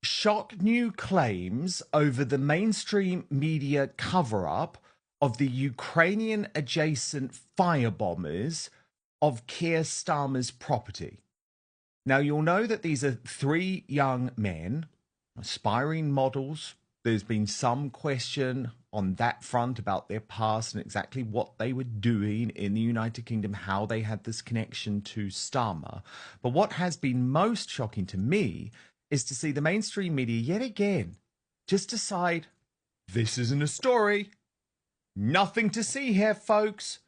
shock new claims over the mainstream media cover up of the Ukrainian adjacent firebombers of Keir Starmer's property. Now, you'll know that these are three young men, aspiring models. There's been some question on that front about their past and exactly what they were doing in the United Kingdom, how they had this connection to Starmer. But what has been most shocking to me is to see the mainstream media yet again just decide this isn't a story. Nothing to see here, folks.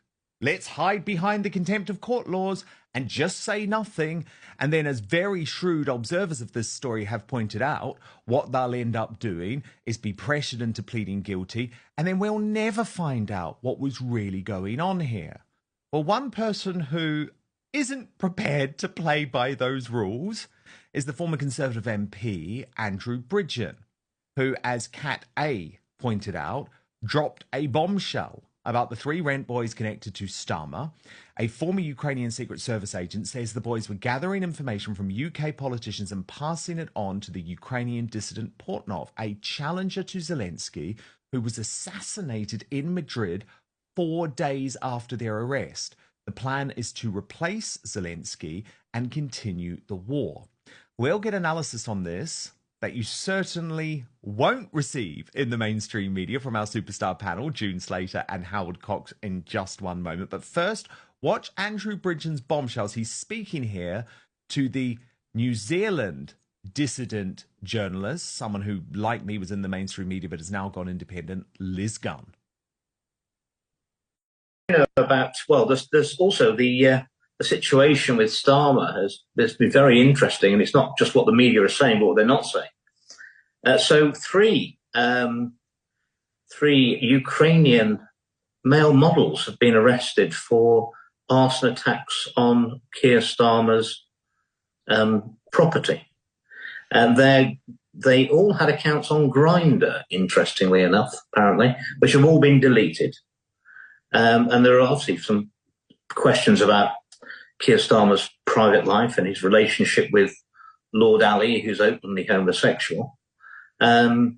Let's hide behind the contempt of court laws and just say nothing. And then, as very shrewd observers of this story have pointed out, what they'll end up doing is be pressured into pleading guilty, and then we'll never find out what was really going on here. Well, one person who isn't prepared to play by those rules is the former Conservative MP, Andrew Bridgen, who, as Cat A pointed out, dropped a bombshell about the three rent boys connected to Starmer. A former Ukrainian Secret Service agent says the boys were gathering information from UK politicians and passing it on to the Ukrainian dissident Portnov, a challenger to Zelensky, who was assassinated in Madrid 4 days after their arrest. The plan is to replace Zelensky and continue the war. We'll get analysis on this that you certainly won't receive in the mainstream media from our superstar panel, June Slater and Howard Cox, in just one moment. But first, watch Andrew Bridgen's bombshells. He's speaking here to the New Zealand dissident journalist, someone who, like me, was in the mainstream media but has now gone independent, Liz Gunn. There's also the situation with Starmer has been very interesting, and it's not just what the media are saying, but what they're not saying. So three Ukrainian male models have been arrested for arson attacks on Keir Starmer's property, and they all had accounts on Grindr, interestingly enough, apparently, which have all been deleted. And there are obviously some questions about Keir Starmer's private life and his relationship with Lord Ali, who's openly homosexual. But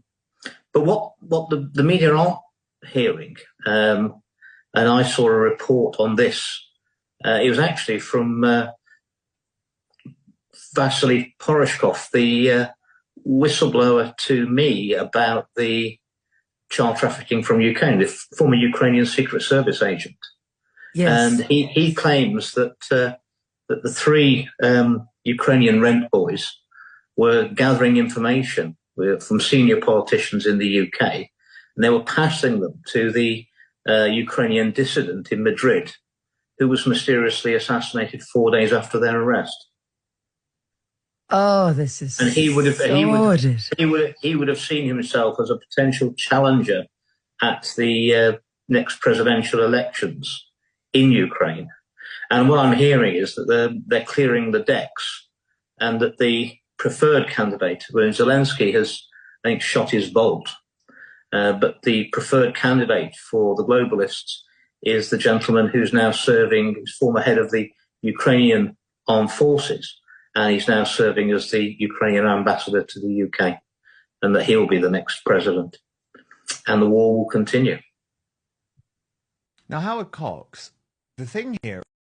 what the media aren't hearing, and I saw a report on this, it was actually from Vasily Poroshkov, the whistleblower to me about the child trafficking from Ukraine, the former Ukrainian Secret Service agent. Yes. And he claims that that the three Ukrainian rent boys were gathering information from senior politicians in the UK, and they were passing them to the Ukrainian dissident in Madrid, who was mysteriously assassinated 4 days after their arrest. Oh, this is and he would have sordid. he would have seen himself as a potential challenger at the next presidential elections in Ukraine. And what I'm hearing is that they're clearing the decks, and that the preferred candidate, when Zelensky has, I think, shot his bolt, but the preferred candidate for the globalists is the gentleman who's now serving, who's former head of the Ukrainian armed forces, and he's now serving as the Ukrainian ambassador to the UK, and that he'll be the next president, and the war will continue. Now, Howard Cox, the thing here